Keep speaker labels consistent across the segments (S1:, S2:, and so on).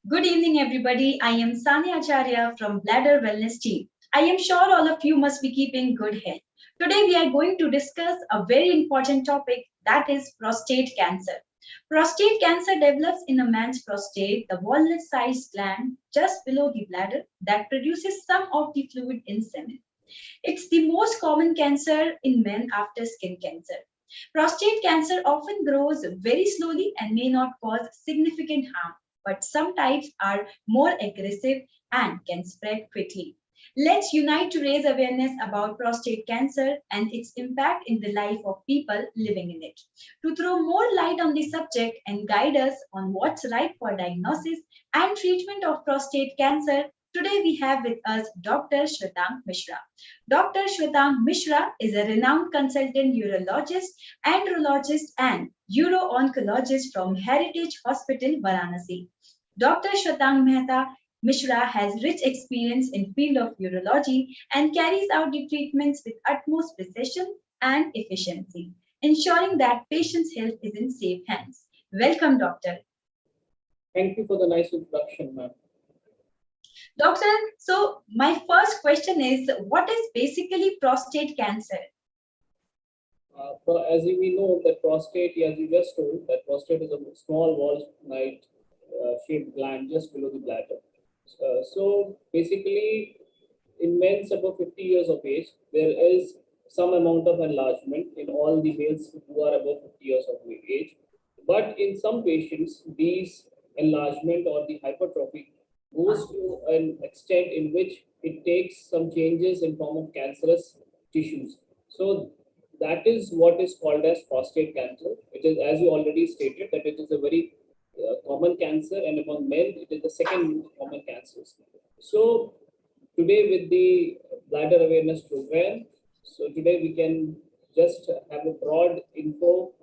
S1: Good evening, everybody. I am Sani Acharya from Bladder Wellness Team. I am sure all of you must be keeping good health. Today, we are going to discuss a very important topic that is prostate cancer. Prostate cancer develops in a man's prostate, the walnut sized gland just below the bladder that produces some of the fluid in semen. It's the most common cancer in men after skin cancer. Prostate cancer often grows very slowly and may not cause significant harm, but some types are more aggressive and can spread quickly. Let's unite to raise awareness about prostate cancer and its impact in the life of people living in it. To throw more light on the subject and guide us on what's right for diagnosis and treatment of prostate cancer, today we have with us Dr. Shwetank Mishra. Dr. Shwetank Mishra is a renowned consultant urologist, andrologist, and uro-oncologist from Heritage Hospital, Varanasi. Dr. Shwetank Mishra has rich experience in field of urology and carries out the treatments with utmost precision and efficiency, ensuring that patients' health is in safe hands. Welcome, doctor.
S2: Thank you for the nice introduction, ma'am.
S1: Doctor, so my first question is, what is basically prostate cancer?
S2: As we know, that prostate, as you just told, that prostate is a small wall-like shaped gland just below the bladder. So basically, in men above 50 years of age, there is some amount of enlargement in all the males who are above 50 years of age. But in some patients, these enlargement or the hypertrophy goes to an extent in which it takes some changes in form of cancerous tissues. So that is what is called as prostate cancer. It is, as you already stated, that it is a very common cancer, and among men, it is the second most common cancers. So today, with the bladder awareness program, so today we can just have a broad info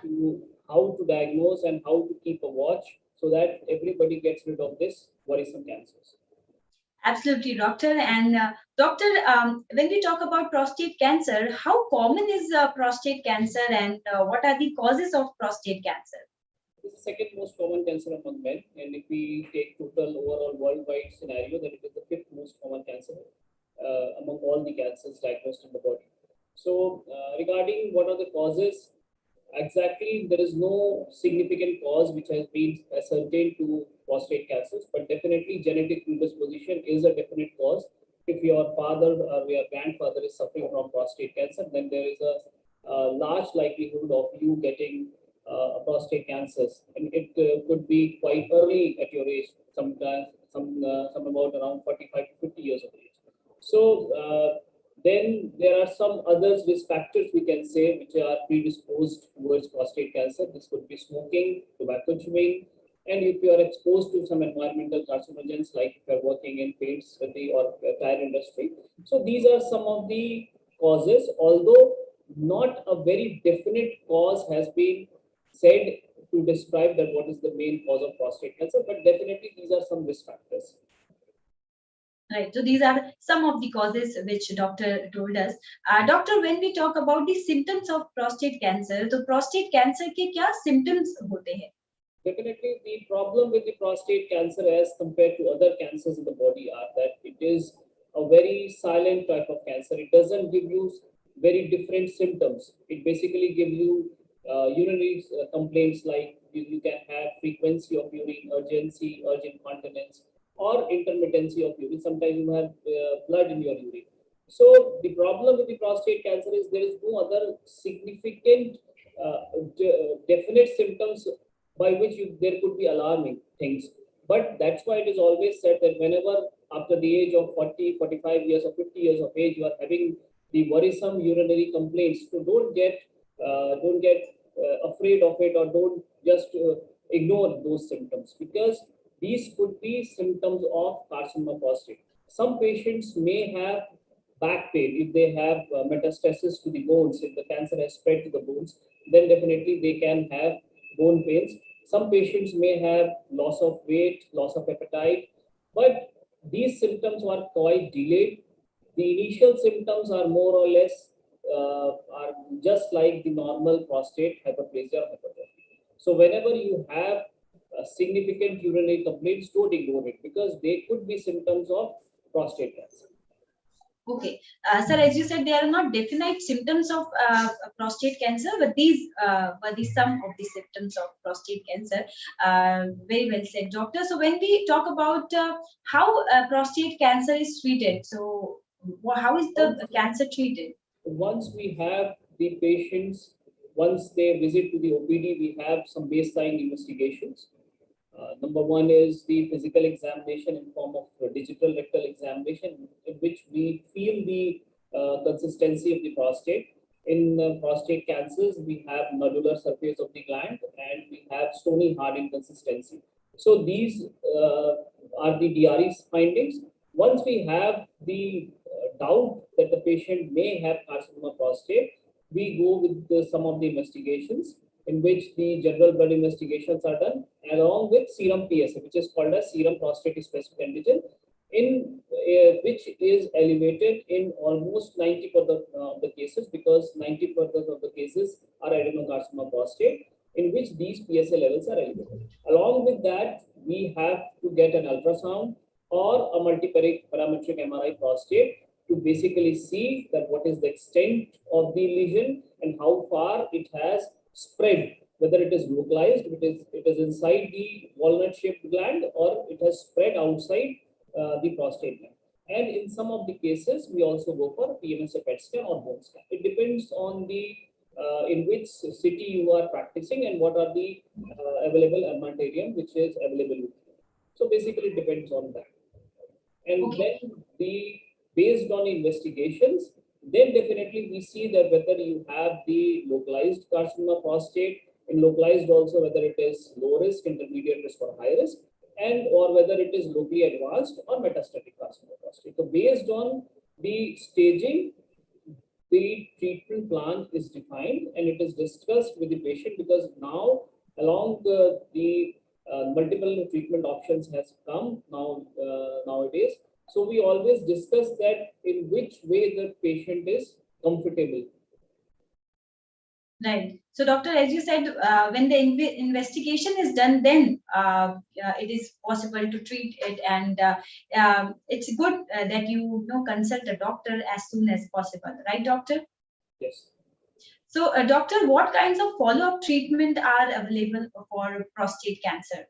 S2: to how to diagnose and how to keep a watch so that everybody gets rid of this worrisome cancers.
S1: Absolutely, doctor. And doctor, when we talk about prostate cancer, how common is prostate cancer and what are the causes of prostate cancer?
S2: This is the second most common cancer among men, and if we take total overall worldwide scenario, then it is the fifth most common cancer among all the cancers diagnosed in the body. So, regarding what are the causes, exactly there is no significant cause which has been ascertained to prostate cancers, but definitely genetic predisposition is a definite cause. If your father or your grandfather is suffering from prostate cancer, then there is a large likelihood of you getting prostate cancers, and it could be quite early at your age, sometimes some about around 45 to 50 years of age. So then there are some other risk factors we can say which are predisposed towards prostate cancer. This could be smoking, tobacco chewing, and if you are exposed to some environmental carcinogens, like if you are working in paint, city, or tire industry. So these are some of the causes, although not a very definite cause has been said to describe that what is the main cause of prostate cancer, but definitely these are some risk factors.
S1: Right. So these are some of the causes which doctor told us. Doctor, when we talk about the symptoms of prostate cancer, तो prostate cancer के क्या symptoms होते हैं?
S2: Definitely, the problem with the prostate cancer as compared to other cancers in the body are that it is a very silent type of cancer. It doesn't give you very different symptoms. It basically gives you urinary complaints like you can have frequency of urine, urgency, urgent continence, or intermittency of urine. Sometimes you have blood in your urine. So the problem with the prostate cancer is there is no other significant definite symptoms by which there could be alarming things. But that's why it is always said that whenever after the age of 40, 45 years or 50 years of age, you are having the worrisome urinary complaints, so don't get afraid of it, or don't just ignore those symptoms, because these could be symptoms of carcinoma prostate. Some patients may have back pain if they have metastasis to the bones. If the cancer has spread to the bones, then definitely they can have bone pains. Some patients may have loss of weight, loss of appetite, but these symptoms are quite delayed. The initial symptoms are more or less are just like the normal prostate hyperplasia or hypertrophy. So whenever you have significant urinary complaints, don't ignore it because they could be symptoms of prostate cancer.
S1: Okay, sir, as you said, there are not definite symptoms of prostate cancer, but these were the some of the symptoms of prostate cancer. Very well said, doctor. So when we talk about how prostate cancer is treated, so how is the cancer treated?
S2: Once we have the patients, once they visit to the OPD, we have some baseline investigations. Number one is the physical examination in form of a digital rectal examination, in which we feel the consistency of the prostate. In prostate cancers, we have nodular surface of the gland and we have stony hard inconsistency. So these are the DRE findings. Once we have the doubt that the patient may have carcinoma prostate, we go with some of the investigations in which the general blood investigations are done along with serum PSA, which is called as serum prostate specific antigen, in which is elevated in almost 90% of the cases, because 90% of the cases are adenocarcinoma prostate, in which these PSA levels are elevated. Along with that, we have to get an ultrasound or a multiparametric MRI prostate to basically see that what is the extent of the lesion and how far it has spread, whether it is localized, it is inside the walnut-shaped gland, or it has spread outside the prostate gland. And in some of the cases, we also go for PMSA PET scan or bone scan. It depends on the in which city you are practicing and what are the available armamentarium which is available with you. So basically, it depends on that. And then based on investigations, then definitely we see that whether you have the localized carcinoma prostate, and localized also whether it is low risk, intermediate risk, or high risk, and or whether it is locally advanced or metastatic carcinoma prostate. So based on the staging, the treatment plan is defined and it is discussed with the patient, because now along the multiple treatment options has come now nowadays. So we always discuss that in which way the patient is comfortable.
S1: Right. So, doctor, as you said, when the investigation is done, then it is possible to treat it, and it's good that you consult a doctor as soon as possible, right, doctor?
S2: Yes.
S1: So, doctor, what kinds of follow-up treatment are available for prostate cancer?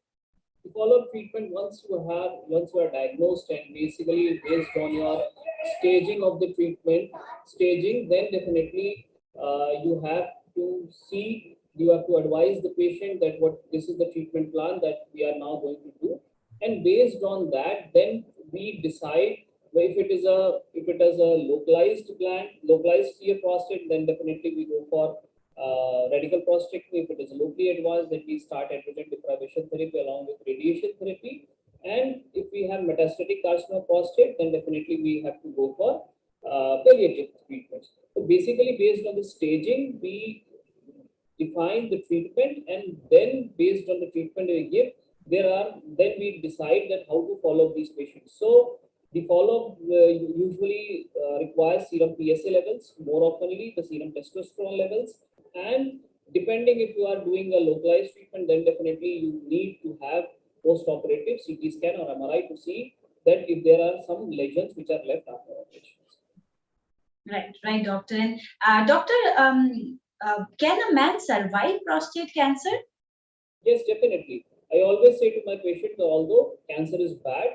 S2: The follow-up treatment, once you are diagnosed and basically based on your staging of the treatment then definitely you have to advise the patient that this is the treatment plan that we are now going to do, and based on that, then we decide if it is a localized CA prostate, then definitely we go for radical prostatectomy. If it is locally advanced, then we start androgen deprivation therapy along with radiation therapy. And if we have metastatic carcinoma prostate, then definitely we have to go for palliative treatments. So basically, based on the staging, we define the treatment, and then based on the treatment we give, then we decide that how to follow these patients. So the follow-up usually requires serum PSA levels, more oftenly the serum testosterone levels, and depending if you are doing a localized treatment, then definitely you need to have post-operative CT scan or MRI to see that if there are some lesions which are left after operations.
S1: Right, doctor. And doctor, can a man survive prostate cancer?
S2: Yes, definitely. I always say to my patient, although cancer is bad,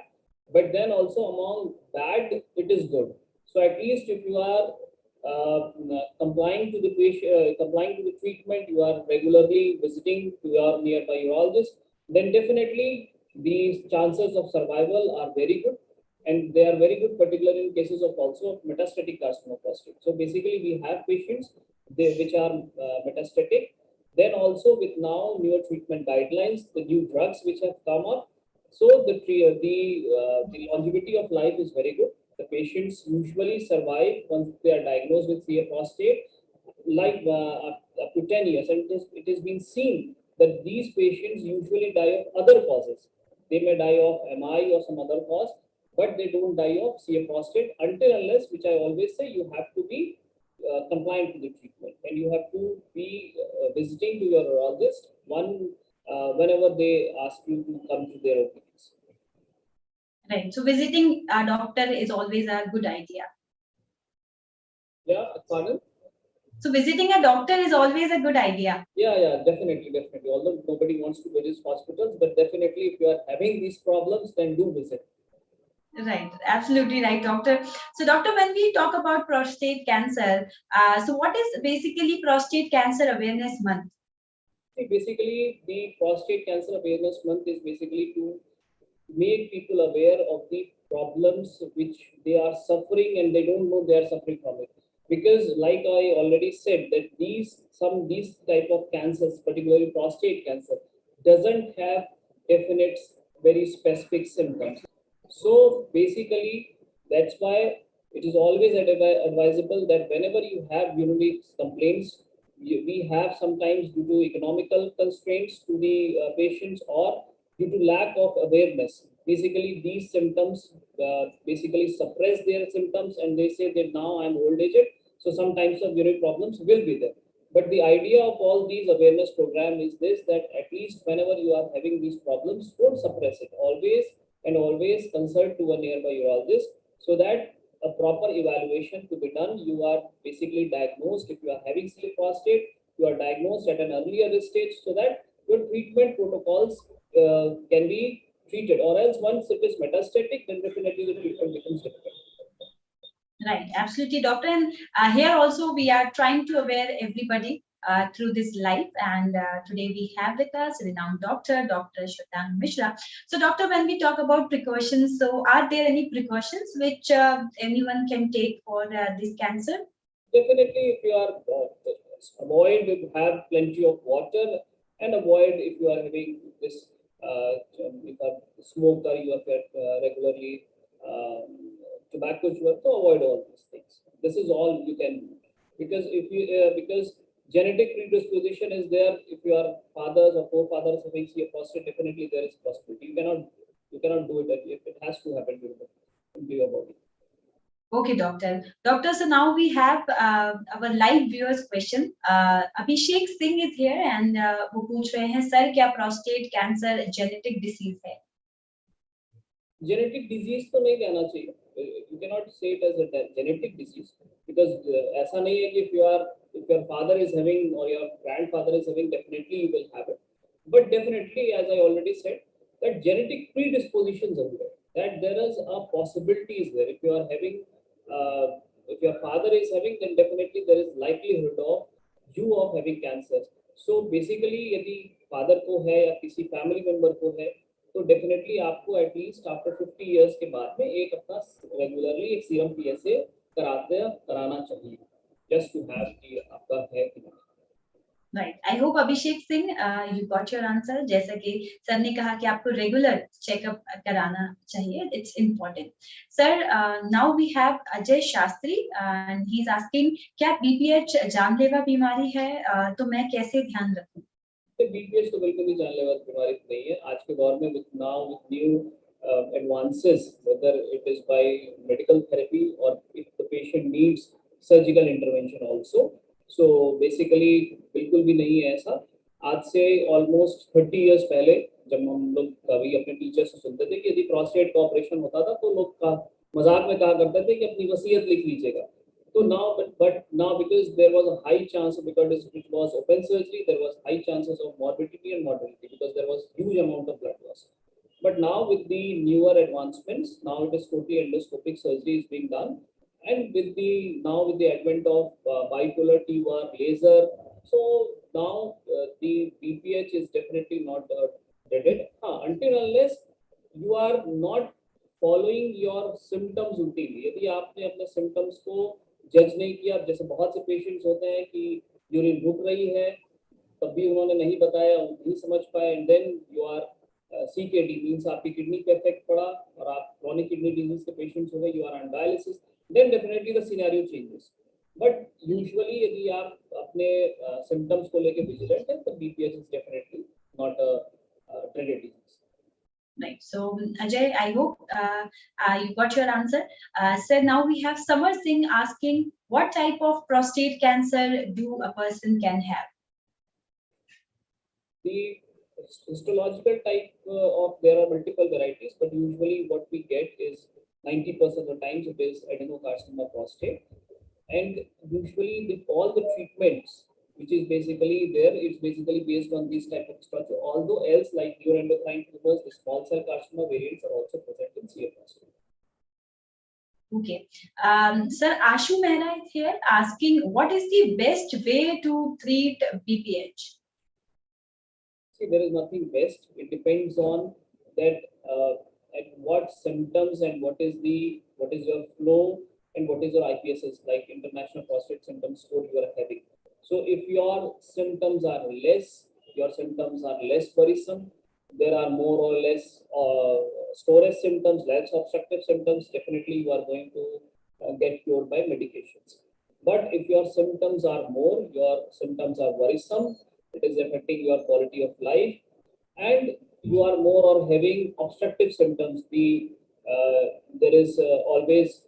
S2: but then also among bad, it is good. So at least if you are complying to the treatment, you are regularly visiting to your nearby urologist, then definitely the chances of survival are very good, and they are very good, particularly in cases of also metastatic carcinoma prostate. So basically, we have patients which are metastatic. Then also with now newer treatment guidelines, the new drugs which have come up, so the longevity of life is very good. The patients usually survive once they are diagnosed with CA prostate, like up to 10 years. And it has been seen that these patients usually die of other causes. They may die of MI or some other cause, but they don't die of CA prostate unless, which I always say, you have to be compliant to the treatment, and you have to be visiting to your urologist whenever they ask you to come to their opinions.
S1: Right. So visiting a doctor is always a good idea.
S2: Yeah, pardon?
S1: So visiting a doctor is always a good idea.
S2: Yeah, definitely, definitely. Although nobody wants to visit hospitals, but definitely if you are having these problems, then do visit.
S1: Right, absolutely right, doctor. So, doctor, when we talk about prostate cancer, so what is basically Prostate Cancer Awareness Month?
S2: See, basically, the Prostate Cancer Awareness Month is basically to make people aware of the problems which they are suffering and they don't know they are suffering from it. Because, like I already said, that these type of cancers, particularly prostate cancer, doesn't have definite, very specific symptoms. So basically, that's why it is always advisable that whenever you have urinary complaints, we have sometimes due to economical constraints to the patients or due to lack of awareness. Basically, these symptoms basically suppress their symptoms and they say that now I'm old aged, so some types of urinary problems will be there. But the idea of all these awareness program is this, that at least whenever you are having these problems, don't suppress it. Always consult to a nearby urologist so that a proper evaluation to be done. You are basically diagnosed. If you are having sleep prostate, you are diagnosed at an earlier stage so that your treatment protocols can be treated. Or else, once it is metastatic, then definitely the treatment becomes difficult.
S1: Right, absolutely, doctor. And here also we are trying to aware everybody through this live. And today we have with us renowned doctor, Dr. Shwetank Mishra. So, doctor, when we talk about precautions, so are there any precautions which anyone can take for this cancer?
S2: Definitely, if you are avoid to have plenty of water and avoid if you are having this if a smoker, you are regularly tobacco chewer, to avoid all these things. This is all you can do because if you because genetic predisposition is there. If your fathers or forefathers having CA positive, definitely there is possibility. You cannot do it. It has to happen to your body.
S1: Okay, doctor. Doctor, so now we have our live viewers question. Abhishek Singh is here and वो पूछ रहे हैं sir क्या prostate cancer genetic disease है?
S2: Genetic disease तो नहीं कहना चाहिए. You cannot say it as a genetic disease because ऐसा नहीं है कि if your father is having or your grandfather is having, definitely you will have it. But definitely, as I already said, that genetic predispositions are there. That there is a possibility is there. If you are having, if your father is having, then definitely there is likelihood of you of having cancers. So basically, यदि father को है या किसी family member को है, तो definitely आपको at least after 50 years के बाद में एक अपना रेगुलरली एक सीरम पीएसए कराना चाहिए जस्ट टू हैव कि आपका है कि नहीं.
S1: Right. I hope Abhishek Singh, you got your answer. जैसा कि सर ने कहा कि आपको रेगुलर चेकअप कराना चाहिए. It's important. Sir, now we have Ajay Shastri and he's asking क्या BPH जानलेवा बीमारी है तो मैं कैसे ध्यान रखूं?
S2: बीपीएच तो बिल्कुल भी जानलेवा बीमारी नहीं है आज के दौर में with new advances, whether it is by medical therapy or if the patient needs surgical intervention also. So basically बिल्कुल भी नहीं है ऐसा. आज से ऑलमोस्ट 30 इयर्स पहले जब हम लोग कभी अपने टीचर से सुनते थे कि यदि प्रोस्टेट का ऑपरेशन होता था तो लोग मजाक में कहा करते थे कि अपनी वसीयत लिख लीजिएगा. So now, but now because there was a high chance, because it was open surgery, there was high chances of morbidity and mortality because there was huge amount of blood loss. But now with the newer advancements, now it is totally endoscopic surgery is being done, and with the advent of bipolar TUR laser, so now the BPH is definitely not dreaded until unless you are not following your symptoms routinely. यदि आपने अपने symptoms को जज नहीं किया, जैसे बहुत से पेशेंट्स होते हैं कि यूरिन रुक रही है तब भी उन्होंने नहीं बताया, नहीं समझ पाए, and then you are CKD means आपकी किडनी पे इफेक्ट पड़ा और आप क्रोनिक किडनी डिजीज के पेशेंट्स हो गए, you are on dialysis, then definitely the scenario changes. But usually यदि आप अपने सिम्टम्स को लेके विजिलेंट हैं तो BPH is definitely not a dreaded disease.
S1: Right. So Ajay, I hope you got your answer. Sir, now we have Samar Singh asking what type of prostate cancer do a person can have?
S2: The histological type of, there are multiple varieties, but usually what we get is 90% of the times it is adenocarcinoma prostate. And usually all the treatments which is basically there, it's basically based on this type of structure. Although else, like neuroendocrine tumors, the small cell carcinoma variants are also present in CA prostate.
S1: Okay. Sir, Ashu Mehra is here asking, what is the best way to treat BPH?
S2: See, there is nothing best. It depends on that at what symptoms and what is your flow and what is your IPSS, like International Prostate Symptom Score you are having. So if your symptoms are less worrisome, there are more or less storage symptoms, less obstructive symptoms, definitely you are going to get cured by medications. But if your symptoms are worrisome, it is affecting your quality of life, and you are more or having obstructive symptoms, there is always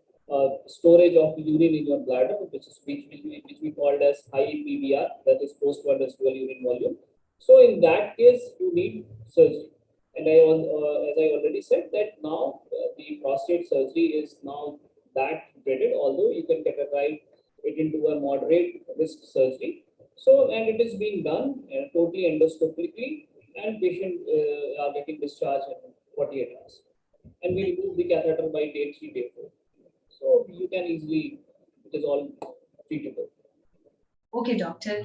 S2: storage of urine in your bladder, which we called as high PVR, that is post-viral residual urine volume. So in that case, you need surgery. And as I already said, that now the prostate surgery is now that dreaded, although you can categorize it into a moderate risk surgery. So, and it is being done totally endoscopically, and patient are getting discharged in 48 hours. And we remove the catheter by day 3, day 4. So you can easily, it is all treatable.
S1: Okay, doctor.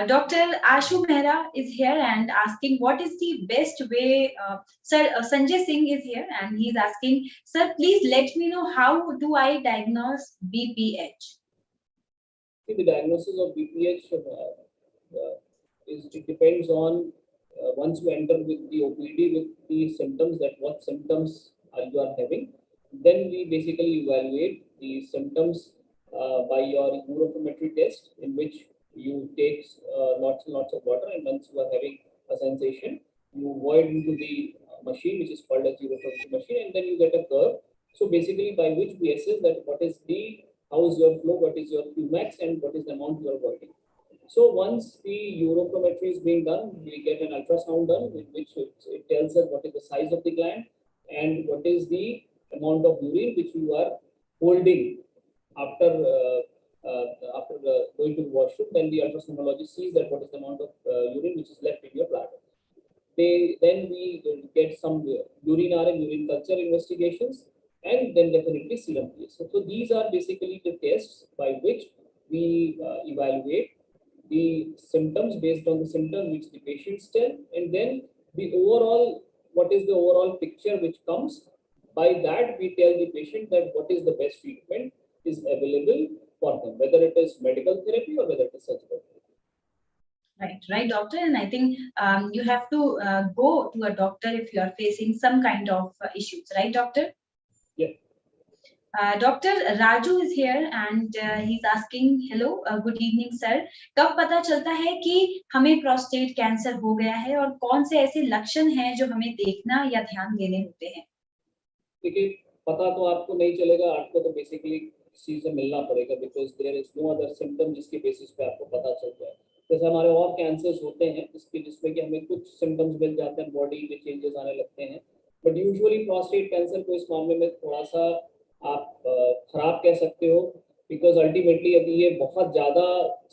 S1: Dr. Ashu Mehra is here and asking, what is the best way? Sir, Sanjay Singh is here and he's asking, sir, please let me know, how do I diagnose BPH?
S2: See, the diagnosis of BPH it depends on once you enter with the OPD with the symptoms, that what symptoms you are having, then we basically evaluate the symptoms by your urofiltration test, in which you take lots and lots of water, and once you are having a sensation, you void into the machine, which is called as urofiltration machine, and then you get a curve. So basically, by which we assess that how is your flow, what is your Qmax, and what is the amount you are voiding. So once the urofiltration is being done, we get an ultrasound done, in which it tells us what is the size of the gland and what is the amount of urine which you are holding after going to the washroom. Then the ultrasonologist sees that what is the amount of urine which is left in your bladder. Then we get some urine and urine culture investigations, and then definitely serum pH. So these are basically the tests by which we evaluate the symptoms based on the symptom which the patients tell, and then the overall, what is the overall picture which comes. By that, we tell the patient that what is the best treatment is available for them, whether it is medical therapy or whether it is surgical therapy.
S1: Right, doctor. And I think you have to go to a doctor if you are facing some kind of issues, right, doctor?
S2: Yeah.
S1: Dr. Raju is here and he's asking, hello, good evening, sir. कब पता चलता है कि हमें prostate cancer हो गया है और कौन से ऐसे लक्षण हैं जो हमें देखना या ध्यान देने होते हैं?
S2: देखिए, पता तो आपको नहीं चलेगा, आपको तो बेसिकली किसी से मिलना पड़ेगा, because there is no other symptom जिसके बेसिस पे आपको पता चल जाए. जैसे हमारे और कैंसर्स होते हैं जिसमें कि हमें कुछ सिम्टम्स मिल जाते हैं, बॉडी में चेंजेस आने लगते हैं, बट यूजुअली प्रोस्टेट कैंसर को इस मामले में थोड़ा सा आप खराब कह सकते हो, बिकॉज अल्टीमेटली यदि ये बहुत ज़्यादा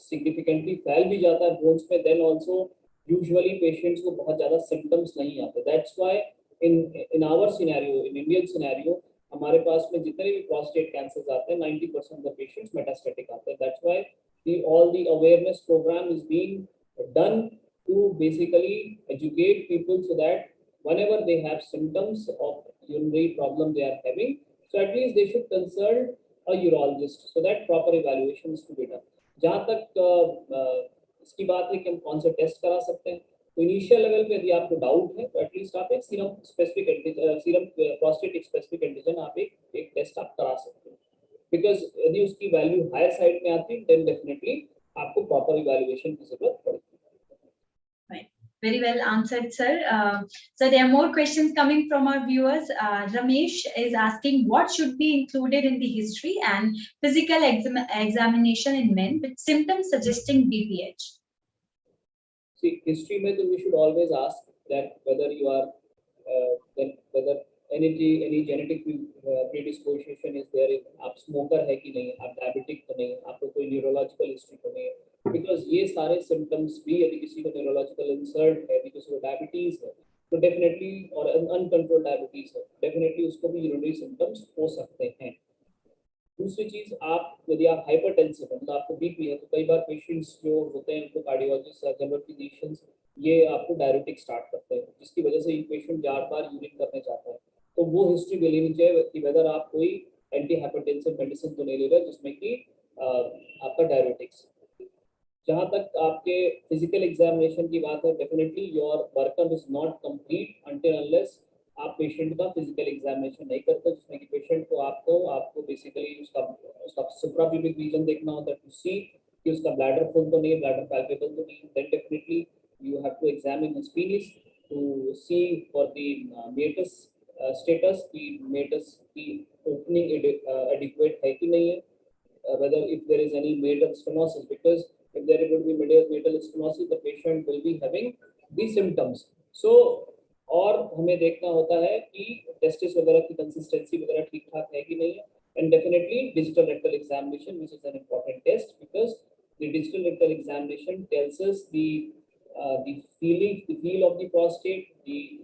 S2: सिग्निफिकेंटली फैल भी जाता है बोन्स में, देन ऑल्सो यूजुअली पेशेंट्स को बहुत ज़्यादा सिम्टम्स नहीं आते. That's why in our scenario, in Indian scenario, हमारे पास में जितने भी prostate cancers आते हैं, 90% of the patients metastatic आते हैं. That's why all the awareness program is being done to basically educate people so that whenever they have symptoms of urinary problem they are having, so at least they should consult a urologist so that proper evaluation is to be done. जहाँ तक इसकी बात है कि हम कौन से test करा सकते हैं, तो इनिशियल लेवल पे यदि आपको डाउट है तो एटलीस्ट आप एक सीरम प्रोस्टेट स्पेसिफिक एंटीजन आप एक टेस्ट आप करा सकते हैं, बिकॉज यदि उसकी वैल्यू हायर साइड में आती है देन डेफिनेटली आपको प्रॉपर इवैल्यूएशन की जरूरत पड़ेगी.
S1: Very well answered, sir. So there are more questions coming from our viewers. Ramesh is asking, what should be included in the history and physical examination in men with symptoms suggesting BPH?
S2: See, history में तो we should always ask that whether you are then whether any genetic predisposition is there, आप smoker है कि नहीं, आप diabetic तो नहीं, आपको कोई neurological history तो नहीं है, because ये सारे symptoms भी यदि किसी को neurological insult है, यदि किसी को diabetes है, तो definitely और uncontrolled diabetes है, definitely उसको भी urinary symptoms हो सकते हैं. दूसरी चीज, आप यदि आप हाइपरटेंसिव है, मतलब आपको बीपी है, तो कई बार पेशेंट्स जो होते हैं उनको कार्डियोलॉजिस्ट या जनरल फिजिशियंस ये आपको डायरेटिक स्टार्ट करते हैं, जिसकी वजह से ये पेशेंट बार यूरिन करने जाता है. तो वो हिस्ट्री भी लेनी चाहिए कि वेदर आप कोई एंटी हाइपरटेंसिव मेडिसिन तो नहीं ले रहे जिसमें कि आपका डायरेटिक्स. जहाँ तक आपके फिजिकल एग्जामिनेशन की बात है, definitely your workup is not complete until unless आप पेशेंट का फिजिकल एग्जामिनेशन नहीं करते, जिसमें कि पेशेंट को आपको बेसिकली उसका सुप्राप्यूबिक रीजन देखना होता है टू सी कि उसका ब्लैडर फुल तो नहीं है, ब्लैडर पैल्पेबल तो नहीं है. Then definitely you have to examine his penis to see for the mets status की मेटस की ओपनिंग एडिक्वेट है कि नहीं है, whether if there is any metal stenosis, because if there would be metal stenosis, the patient will be having these symptoms. So और हमें देखना होता है कि टेस्टिस वगैरह की कंसिस्टेंसी वगैरह ठीक ठाक है कि नहीं है. And definitely digital rectal examination which is an important test, because the digital rectal examination tells us the feel of the prostate,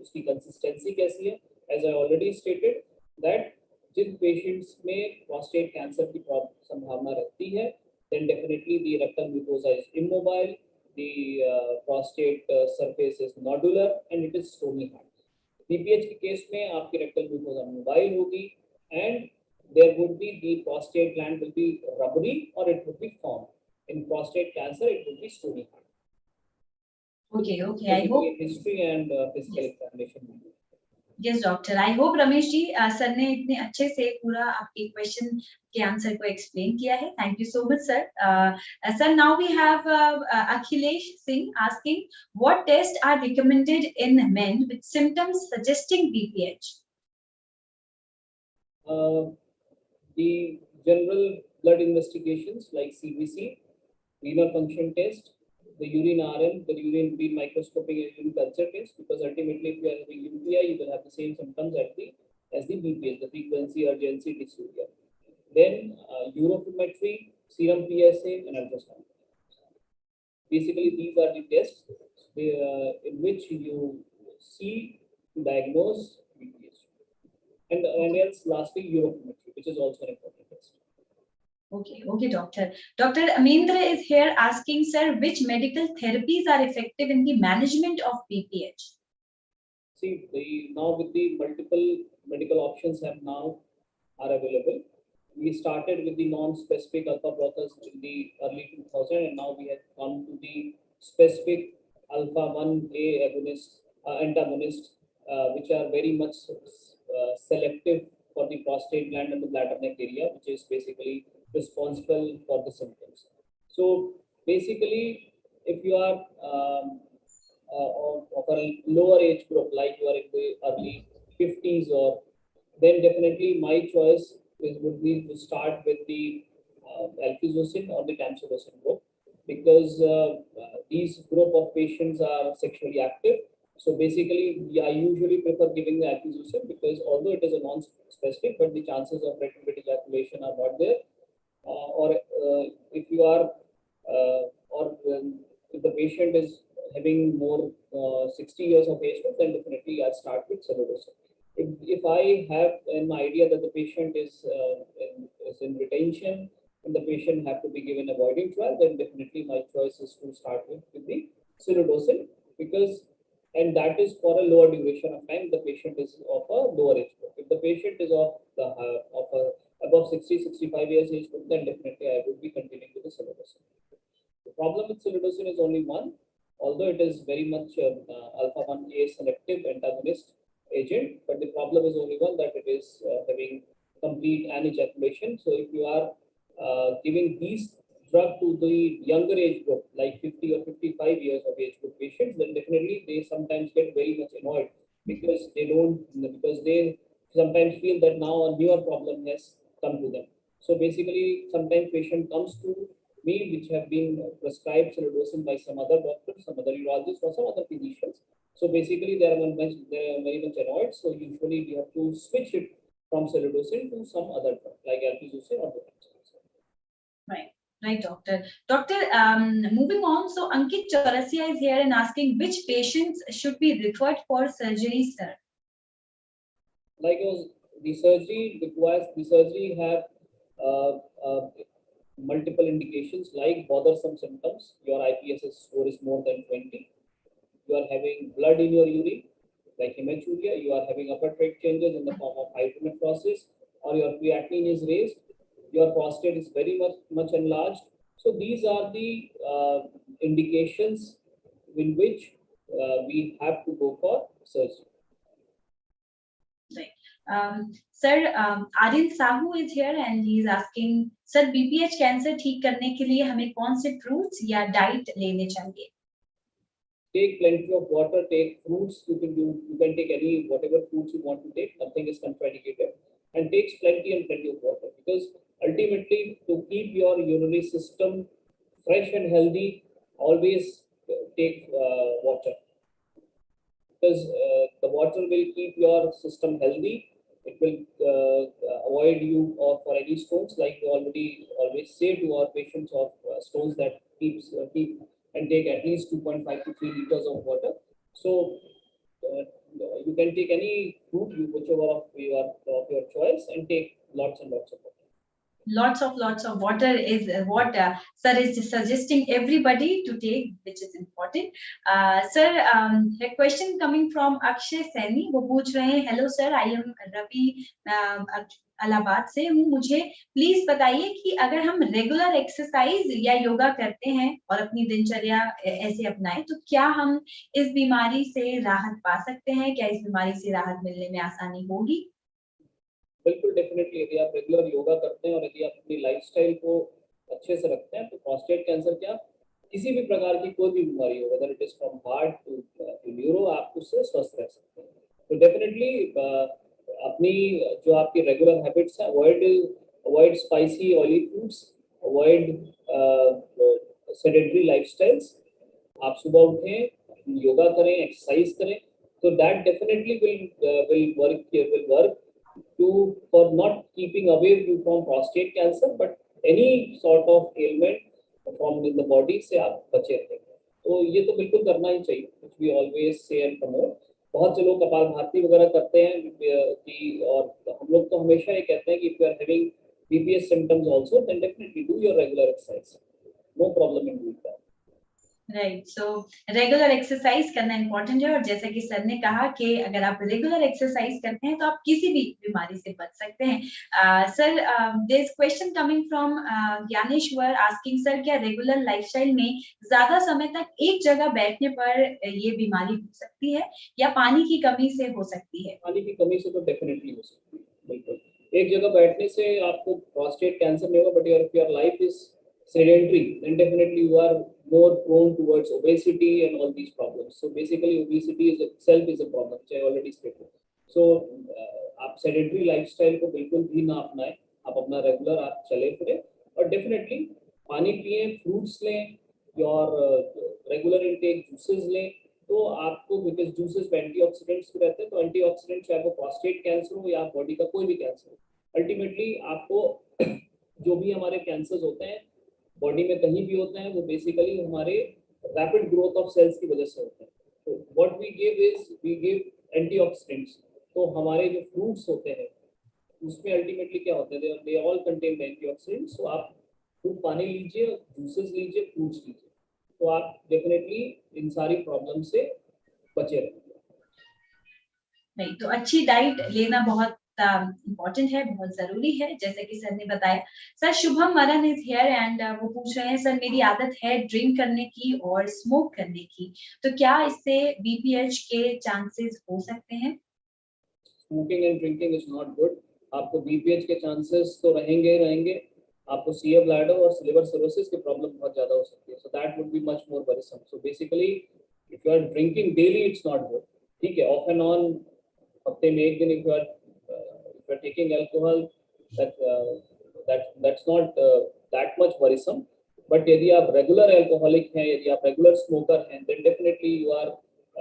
S2: उसकी कंसिस्टेंसी कैसी है. As I already stated that जिन पेशेंट्स में प्रोस्टेट कैंसर की संभावना रहती है, then definitely the rectal mucosa is immobile, the prostate surface is nodular and it is stony hard. BPH के केस में आपकी rectal mucosa mobile होगी and there would be the prostate gland will be rubbery or it would be firm. In prostate cancer it would be stony hard.
S1: Okay. I hope
S2: history and physical examination.
S1: Yes, doctor. I hope Ramesh ji sir ने इतने अच्छे से पूरा आपके question के answer को explain किया है. Thank you so much, sir. Sir, now we have Akhilesh Singh asking, what tests are recommended in men with symptoms suggesting BPH?
S2: The general blood investigations like CBC, renal function test, the urine RM, the urine bead microscopic and urine culture test, because ultimately if you are having UTI, you will have the same symptoms as the BPH, the frequency, urgency, dysuria. Then urofilmetry, serum PSA, and ultrasound. Basically, these are the tests in which you see to diagnose BPH. And else, lastly, urofilmetry, which is also an important test.
S1: Okay, doctor. Dr. Amendra is here asking, sir, which medical therapies are effective in the management of BPH?
S2: See, now with the multiple medical options are available. We started with the non-specific alpha blockers in the early 2000, and now we have come to the specific alpha 1A antagonists, which are very much selective for the prostate gland and the bladder neck area, which is basically responsible for the symptoms. So basically, if you are of a lower age group, like you are in the early 50s, or then definitely my choice would be to start with the alkizocin or the tamsulosin group, because these group of patients are sexually active. So basically, I usually prefer giving the alkizocin, because although it is a non-specific, but the chances of retrograde ejaculation are not there. If you are, if the patient is having more 60 years of age, then definitely I start with cellulosin. If I have an idea that the patient is in retention and the patient have to be given a voiding trial, then definitely my choice is to start with the cellulosin, because and that is for a lower duration of time. The patient is of a lower age group. If the patient is above 60-65 years age group, then definitely I would be continuing with the cellulosin. The problem with cellulosin is only one, although it is very much alpha 1A selective antagonist agent, but the problem is only one, that it is having complete anejaculation. So if you are giving these drug to the younger age group, like 50 or 55 years of age group patients, then definitely they sometimes get very much annoyed, because they sometimes feel that now a newer problem has come to them. So basically, sometimes patient comes to me which have been prescribed cellulosin by some other doctor, some other urologist, or some other physicians. So basically, there are very much annoyed. So usually we have to switch it from celedosin to some other drug like alpizocin or doxorubicin.
S1: Right. Right, doctor. Doctor, moving on. So Ankit Chaurasia is here and asking which patients should be referred for surgery, sir?
S2: Like the surgery have uh, uh, multiple indications like bothersome symptoms. Your IPSS score is more than 20. You are having blood in your urine, like hematuria. You are having upper tract changes in the form of hydronephrosis, or your creatinine is raised. Your prostate is very much enlarged. So these are the indications in which we have to go for surgery.
S1: Right. Sir, Aryan Sahu is here and he is asking, sir, BPH cancer ठीक करने के लिए हमें कौन से fruits या diet लेने चाहिए?
S2: Take plenty of water. Take fruits. You can take any whatever fruits you want to take. Nothing is contraindicated, and takes plenty of water, because ultimately to keep your urinary system fresh and healthy, always take water, because the water will keep your system healthy. It will avoid you for any stones, like we already always say to our patients of stones, that keep and take at least 2.5 to 3 liters of water. So you can take any fruit, whichever of your choice, and take lots and lots of water.
S1: Lots of water is what sir is suggesting everybody to take, which is important. Sir, a question coming from Akshay Saini. वो पूछ रहे हैं, hello sir, I am Ravi Allahabad से हूँ, मुझे please बताइए कि अगर हम रेगुलर एक्सरसाइज या योगा करते हैं और अपनी दिनचर्या ऐसे अपनाएं तो क्या हम इस बीमारी से राहत पा सकते हैं? क्या इस बीमारी से राहत मिलने में आसानी होगी?
S2: बिल्कुल, डेफिनेटली यदि आप रेगुलर योगा करते हैं और यदि आप अपनी लाइफस्टाइल को अच्छे से रखते हैं तो प्रोस्टेट कैंसर क्या किसी भी प्रकार की कोई भी बीमारी हो, whether it is from heart to neuro, आप उससे स्वस्थ रह सकते हैं. तो डेफिनेटली अपनी जो आपकी रेगुलर हैबिट्स हैं, avoid spicy oily foods, avoid sedentary lifestyles. आप सुबह उठें, योगा करें, एक्सरसाइज करें, तो that definitely will work for not keeping away you from prostate cancer, but any sort of ailment from in the body से आप बचे रहेंगे. तो ये तो बिल्कुल करना ही चाहिए, which we always say and promote. बहुत से लोग कपालभाति वगैरह करते हैं कि, और हम लोग तो हमेशा ये कहते हैं कि if you are having BPH symptoms also, then definitely do your regular exercise. No problem in doing that.
S1: Right. So regular exercise करना इंपॉर्टेंट है और जैसा कि सर ने कहा कि अगर आप रेगुलर एक्सरसाइज करते हैं तो आप किसी भी बीमारी से बच सकते हैं. Sir, there is question coming from Gyaneshwar asking, sir क्या रेगुलर लाइफस्टाइल में ज्यादा समय तक एक जगह बैठने पर ये बीमारी हो सकती है या पानी की कमी से हो सकती है?
S2: पानी की कमी से तो डेफिनेटली हो सकती है, बिल्कुल. एक जगह बैठने से आपको प्रोस्टेट कैंसर नहीं होगा, but your life is sedentary, then definitely you are more prone towards obesity and all these problems. So basically obesity is itself is a problem, which I already stated. So आप sedentary lifestyle को बिल्कुल भी ना अपनाएं, आप अपना regular आप चले फिरे, और डेफिनेटली पानी पिए, फ्रूट्स लें, और रेगुलर इनटेक जूसेस लें. तो आपको, बिकॉज जूसेस में एंटीऑक्सीडेंट्स भी रहते हैं, तो एंटीऑक्सीडेंट चाहे वो प्रोस्टेट कैंसर हो या बॉडी का कोई भी कैंसर हो, अल्टीमेटली आपको जो भी हमारे कैंसर्स होते हैं बॉडी में कहीं भी होते हैं, वो बेसिकली हमारे रैपिड ग्रोथ ऑफ सेल्स की वजह से होते हैं. तो व्हाट वी गिव एंटीऑक्सीडेंट्स. तो हमारे जो फ्रूट्स होते हैं उसमें अल्टीमेटली क्या होता है, दे ऑल कंटेन एंटीऑक्सीडेंट्स. तो आप खूब पानी लीजिए, जूसेस लीजिए, फ्रूट्स लीजिए, तो आप डेफिनेटली इन सारी प्रॉब्लम से बचे रहेंगे.
S1: नहीं, तो अच्छी डाइट लेना बहुत इम्पोर्टेंट है, बहुत जरूरी है, जैसे कि सर ने बताया. सर, शुभम मरन इज हियर एंड वो पूछ रहे हैं, सर मेरी आदत है ड्रिंक करने की और स्मोक करने की, तो क्या इससे बीपीएच के चांसेस हो सकते हैं?
S2: Smoking and drinking is not good. आपको बीपीएच के चांसेस तो रहेंगे. आपको सीए ब्लैडर और लिवर सिरोसिस की प्रॉब्लम बहुत ज्यादा हो सकती है. So that would be much more worrisome. So basically if you are drinking daily, it's not good. ठीक है, ऑफ एंड ऑन, हफ्ते में एक दिन if you are taking alcohol, that's not that much worrisome. But यदि आप regular alcoholic हैं, यदि आप रेगुलर स्मोकर हैं, then definitely you are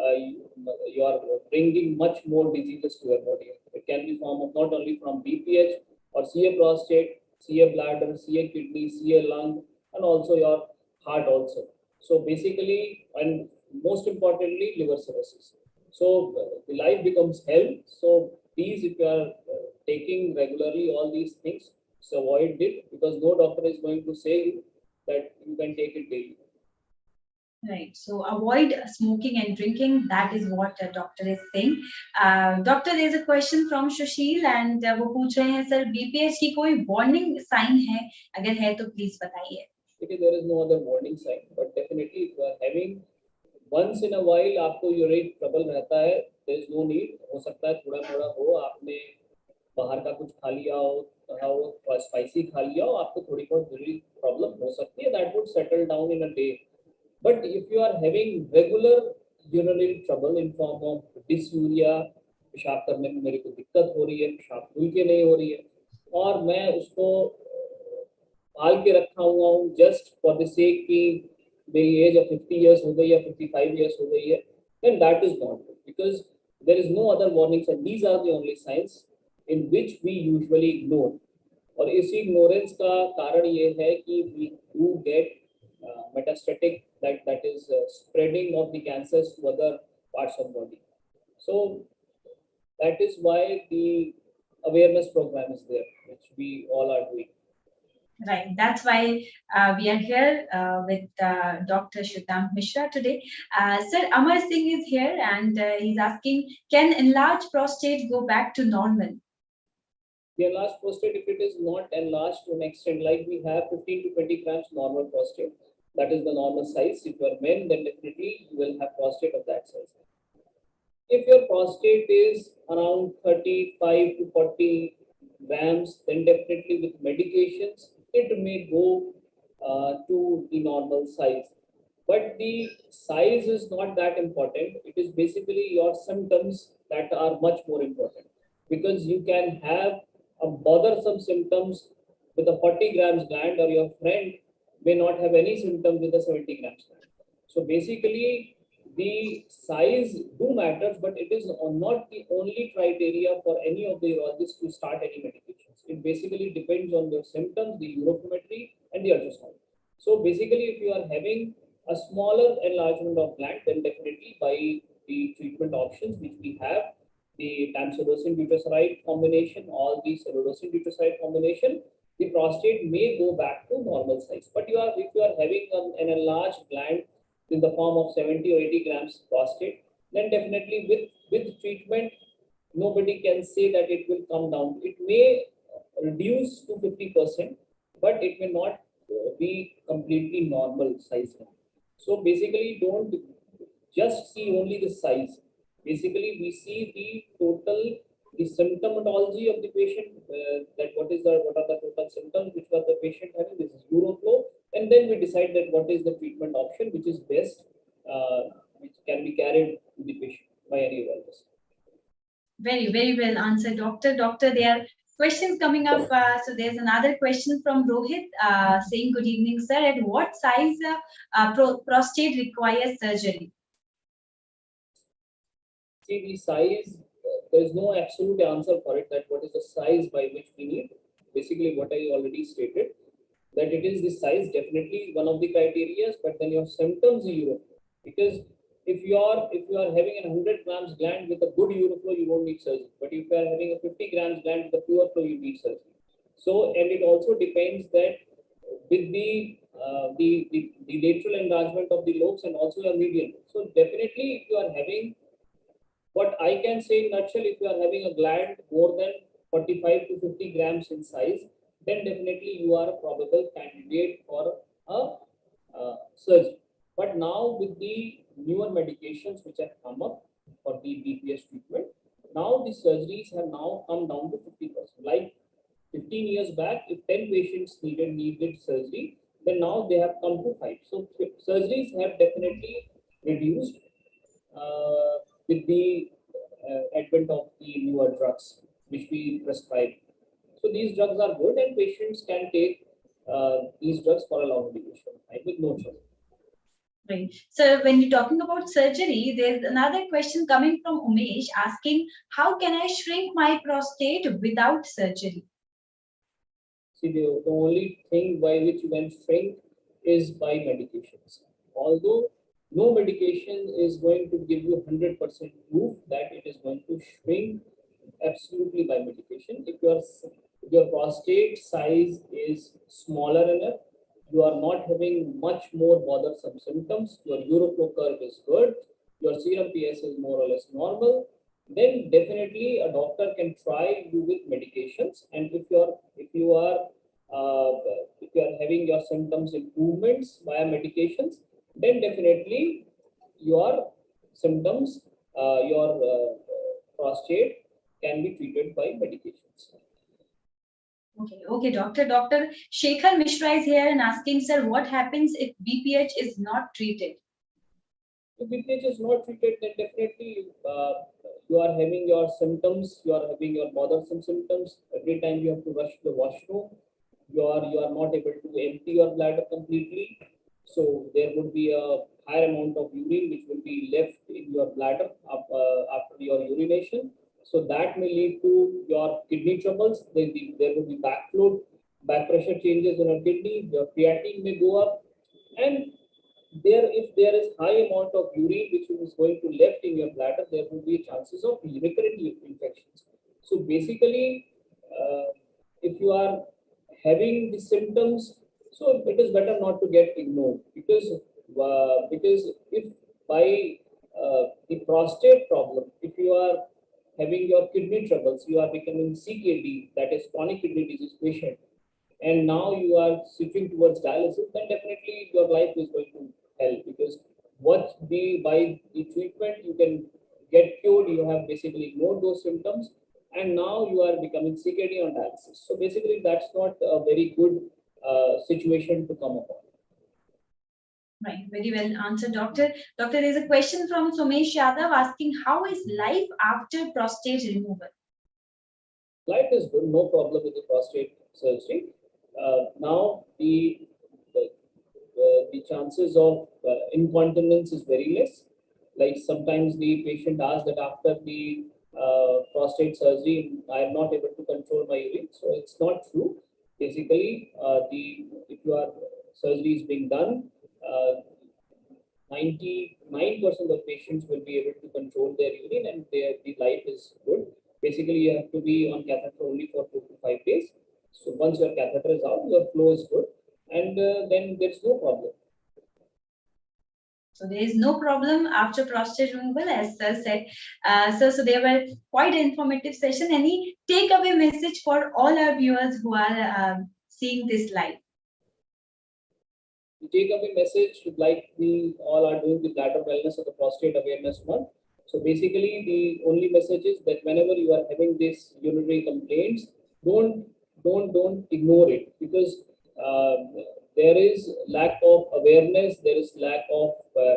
S2: you are bringing much more diseases to your body. It can be form of not only from BPH or CA prostate, CA bladder, CA kidney, CA lung, and also your heart also. So basically, and most importantly, liver cirrhosis. So the life becomes hell. So these, if you are taking regularly all these things, so avoid it, because no doctor is going to say you that you can take it daily.
S1: Right. So avoid smoking and drinking. That is what the doctor is saying. Doctor, there is a question from Sushil and वो पूछ रहे हैं sir BPH की कोई warning sign है? अगर है तो please बताइए.
S2: There is no other warning sign, but definitely if you are having once in a while आपको यूरिन ट्रबल रहता है, there is no need. हो सकता है थोड़ा थोड़ा हो, आपने बाहर का कुछ खा लिया हो, स्पाइसी खा लिया हो, आपको थोड़ी बहुत यूरिन प्रॉब्लम हो सकती है. That would settle down in a day. But if you are having regular urinary trouble in form of dysuria, पेशाब करने में मेरे को दिक्कत हो रही है, पेशाब खुल के नहीं हो रही है, और मैं उसको पाल के रखा हुआ हूँ जस्ट फॉर द सेक कि मेरी एज of 50 years हो गई या 55 years हो गई है, then that is not good, because there is no other warnings, and these are the only signs in which we usually ignore. और इस ignorance का कारण ये है कि we do get metastatic, that is spreading of the cancers to other parts of body. So that is why the awareness program is there, which we all are doing.
S1: Right. That's why we are here with Dr. Shwetank Mishra today. Sir, Amar Singh is here and he's asking, can enlarged prostate go back to normal?
S2: The enlarged prostate, if it is not enlarged to an extent, like we have 15 to 20 grams normal prostate, that is the normal size. If you are men, then definitely you will have prostate of that size. If your prostate is around 35 to 40 grams, then definitely with medications, it may go to the normal size. But the size is not that important. It is basically your symptoms that are much more important, because you can have a bothersome symptoms with a 40 grams gland, or your friend may not have any symptoms with a 70 grams gland. So basically, the size do matters, but it is not the only criteria for any of the urologists to start any medications. It basically depends on your symptoms, the urophometry, and the ultrasound. So basically, if you are having a smaller enlargement of gland, then definitely by the treatment options which we have, the tamsulosin butyrate combination, all the cellulose butyrate combination, the prostate may go back to normal size. But if you are having an enlarged gland in the form of 70 or 80 grams prostate, then definitely with treatment, nobody can say that it will come down. It may reduce to 50%, but it may not be completely normal size. So basically, don't just see only the size. Basically, we see the symptomatology of the patient, that what are the total symptoms which was the patient having. This is uroflow, and then we decide that what is the treatment option which is best, which can be carried to the patient by any urologist.
S1: Very, very well answered, doctor. Doctor, there are questions coming up. So there's another question from Rohit saying, good evening, sir. At what size prostate requires surgery?
S2: See, the size, there is no absolute answer for it, that what is the size by which we need. Basically, what I already stated, that it is the size, definitely one of the criteria, but then your symptoms are uroflow. Because if you are having a 100 grams gland with a good uroflow, you won't need surgery. But if you are having a 50 grams gland with a poor flow, you need surgery. So, and it also depends that with the lateral enlargement of the lobes and also your median. So definitely, if you are having, what I can say in nutshell, if you are having a gland more than 45 to 50 grams in size, then definitely you are a probable candidate for a surgery. But now with the newer medications which have come up for the BPH treatment, now the surgeries have now come down to 50%. Like 15 years back, if 10 patients needed surgery, then now they have come to 5. So surgeries have definitely reduced with the advent of the newer drugs which we prescribe. So these drugs are good, and patients can take these drugs for a long duration of time with no trouble.
S1: Right. So when you're talking about surgery, there's another question coming from Umesh asking, how can I shrink my prostate without surgery?
S2: See, the only thing by which you can shrink is by medications. Although no medication is going to give you 100% proof that it is going to shrink absolutely by medication. If your prostate size is smaller enough, you are not having much more bothersome symptoms, your uroflow curve is good, your serum PS is more or less normal, then definitely a doctor can try you with medications. And uh, if you are having your symptoms improvements via medications, then definitely your symptoms, your prostate can be treated by medications.
S1: Okay, doctor. Dr. Shekhar Mishra is here and asking, sir, what happens if BPH is not treated?
S2: If BPH is not treated, then definitely you are having your symptoms, you are having your bothersome symptoms. Every time you have to rush to the washroom, you are not able to empty your bladder completely. So there would be a higher amount of urine which will be left in your bladder after your urination. So that may lead to your kidney troubles. There will be backflow, back pressure changes in your kidney. Your creatinine may go up, and if there is high amount of urine which is going to left in your bladder, there will be chances of recurrent infections. So basically, if you are having the symptoms, so it is better not to get ignored, because if by the prostate problem, if you are having your kidney troubles, you are becoming CKD, that is chronic kidney disease patient, and now you are switching towards dialysis, then definitely your life is going to hell, because what the by the treatment you can get cured, you have basically ignored those symptoms, and now you are becoming CKD on dialysis. So basically, that's not a very good situation to come upon.
S1: Right, very well answered, doctor. Doctor, there's a question from Somesh Yadav asking, how is life after prostate removal?
S2: Life is good, no problem with the prostate surgery. Now the chances of incontinence is very less. Like sometimes the patient asks that after the prostate surgery, I am not able to control my urine. So it's not true. Basically, the if your surgery is being done, 99% of patients will be able to control their urine, and the life is good. Basically, you have to be on catheter only for 4 to 5 days. So once your catheter is out, your flow is good, and then there's no problem.
S1: So there is no problem after prostate removal, as sir said. So there were quite an informative session. Any takeaway message for all our viewers who are seeing this live?
S2: The takeaway message, like we all are doing the bladder wellness or the prostate awareness month. So basically, the only message is that whenever you are having these urinary complaints, don't ignore it, because uh, there is lack of awareness, there is lack of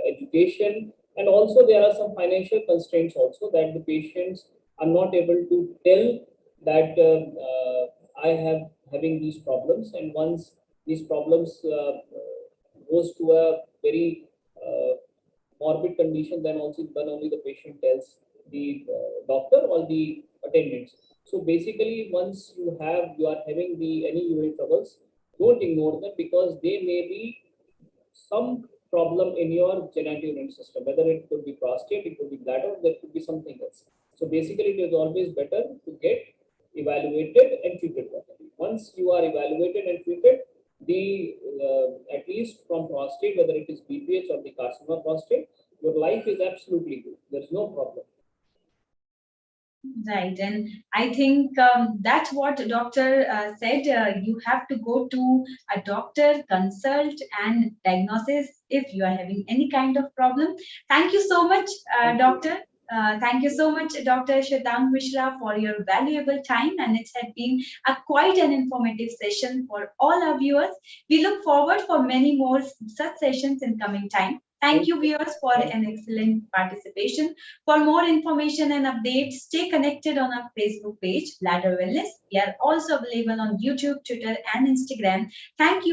S2: education, and also there are some financial constraints also, that the patients are not able to tell that I have having these problems, and once these problems goes to a very morbid condition, then only the patient tells the doctor or the attendants. So basically, once you are having the any urine troubles, don't ignore them, because they may be some problem in your genitourinary system. Whether it could be prostate, it could be bladder, there could be something else. So basically, it is always better to get evaluated and treated properly. Once you are evaluated and treated, the at least from prostate, whether it is BPH or the carcinoma prostate, your life is absolutely good. There's no problem.
S1: Right, and I think that's what the doctor said. You have to go to a doctor, consult, and diagnosis if you are having any kind of problem. Thank you so much, doctor. Thank you so much, Dr. Shwetank Mishra, for your valuable time, and it had been a quite an informative session for all our viewers. We look forward for many more such sessions in coming time. Thank you, viewers, for an excellent participation. For more information and updates, stay connected on our Facebook page, Bladder Wellness. We are also available on YouTube, Twitter, and Instagram. Thank you.